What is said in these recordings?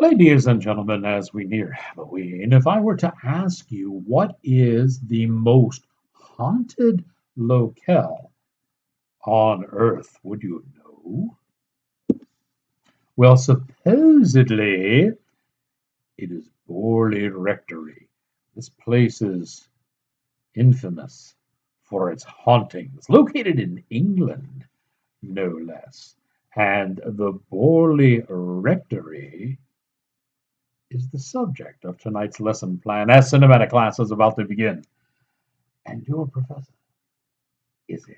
Ladies and gentlemen, as we near Halloween, if I were to ask you what is the most haunted locale on Earth, would you know? Well, supposedly it is Borley Rectory. This place is infamous for its hauntings, located in England, no less. And the Borley Rectory is the subject of tonight's lesson plan as cinematic class is about to begin. And your professor is in.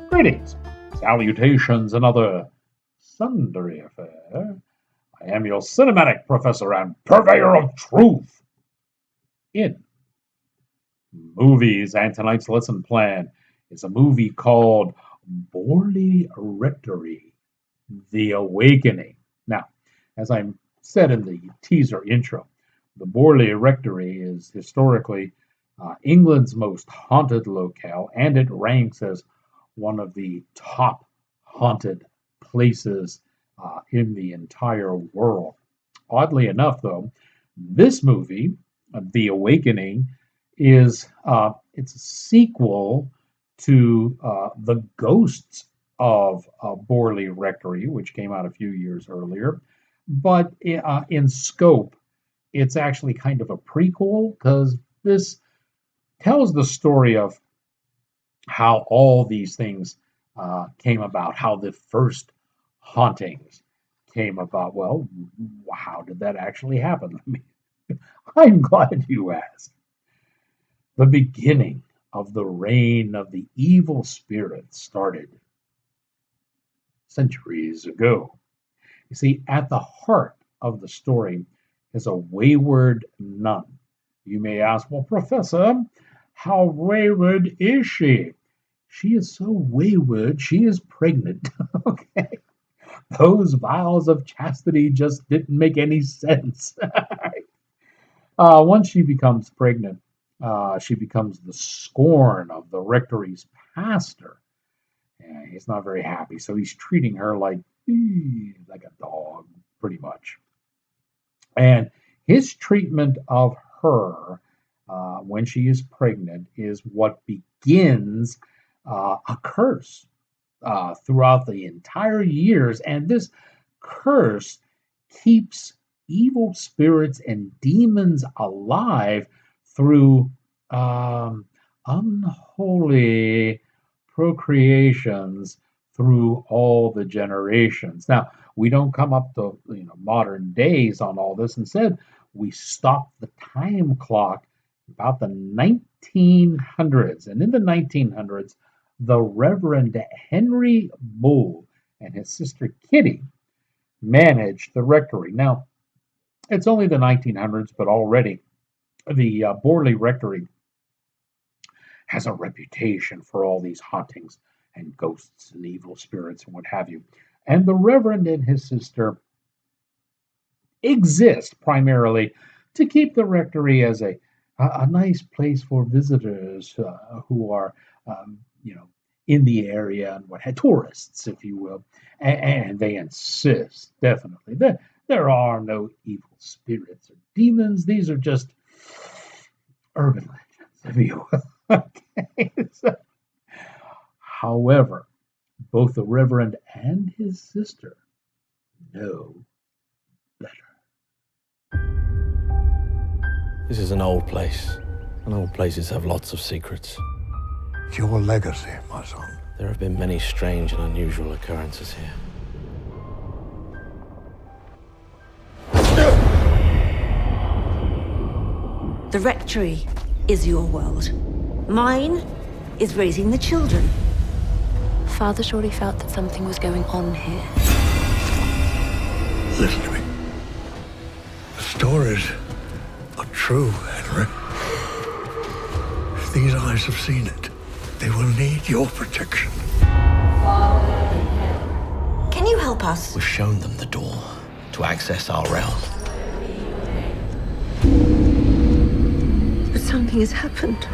Greetings, salutations, and other sundry affair. I am your cinematic professor and purveyor of truth in movies. And tonight's lesson plan is a movie called Borley Rectory, The Awakening. Now, as I said in the teaser intro, the Borley Rectory is historically England's most haunted locale, and it ranks as one of the top haunted places in the entire world. Oddly enough, though, this movie, The Awakening, is it's a sequel to The Ghosts of Borley Rectory, which came out a few years earlier. But in scope, it's actually kind of a prequel because this tells the story of how all these things came about, how the first hauntings came about. Well, how did that actually happen? I'm glad you asked. The beginning of the reign of the evil spirits started centuries ago. You see, at the heart of the story is a wayward nun. You may ask, well, Professor, how wayward is she? She is so wayward, she is pregnant. Okay. Those vows of chastity just didn't make any sense. Once she becomes pregnant, she becomes the scorn of the rectory's pastor. And he's not very happy, so he's treating her like a dog, pretty much. And his treatment of her when she is pregnant is what begins a curse throughout the entire years, and this curse keeps evil spirits and demons alive through unholy procreations through all the generations. Now, we don't come up to modern days on all this. Instead, we stop the time clock about the 1900s, and in the 1900s, the Reverend Henry Bull and his sister Kitty managed the rectory. Now, it's only the 1900s, but already the Borley Rectory has a reputation for all these hauntings and ghosts and evil spirits and what have you. And the Reverend and his sister exist primarily to keep the rectory as a nice place for visitors who are, in the area and what tourists, if you will. And they insist definitely that there are no evil spirits or demons. These are just urban legends, if you will. Okay. However, both the Reverend and his sister know better. This is an old place, and old places have lots of secrets. It's your legacy, my son. There have been many strange and unusual occurrences here. The rectory is your world. Mine is raising the children. Father surely felt that something was going on here. Listen to me. The stories are true, Henry. If these eyes have seen it, they will need your protection. Can you help us? We've shown them the door to access our realm. But something has happened.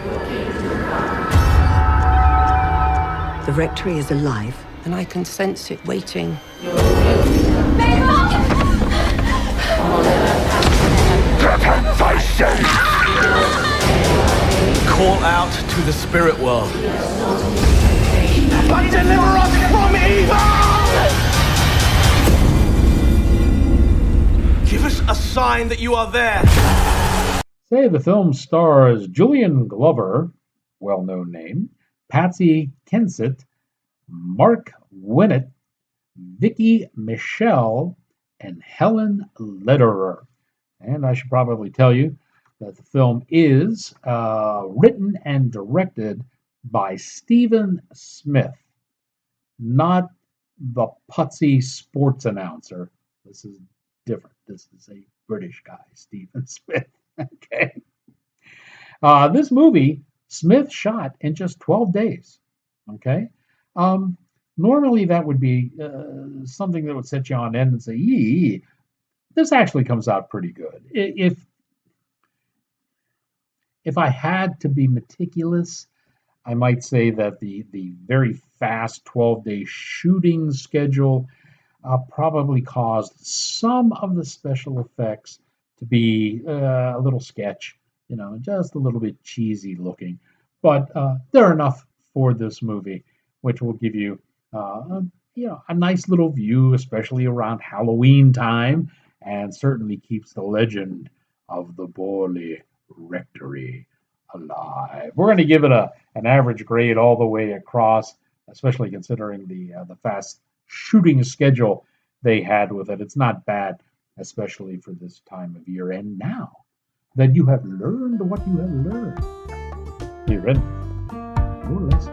The Rectory is alive, and I can sense it waiting. Call out to the spirit world. But deliver us from evil! Give us a sign that you are there. Say the film stars Julian Glover, well-known name, Patsy Kensit, Mark Winnett, Vicky Michelle, and Helen Lederer. And I should probably tell you that the film is written and directed by Stephen Smith, not the putsy sports announcer. This is different. This is a British guy, Stephen Smith. Okay. This movie, Smith shot in just 12 days. Okay. Normally that would be something that would set you on end and say, yee. This actually comes out pretty good. If I had to be meticulous, I might say that the very fast 12-day shooting schedule probably caused some of the special effects to be a little sketch, just a little bit cheesy looking. But they're enough for this movie, which will give you, a nice little view, especially around Halloween time, and certainly keeps the legend of the Borley Rectory alive. We're going to give it an average grade all the way across, especially considering the fast shooting schedule they had with it. It's not bad, especially for this time of year. And now that you have learned what you have learned, are you ready? More or less.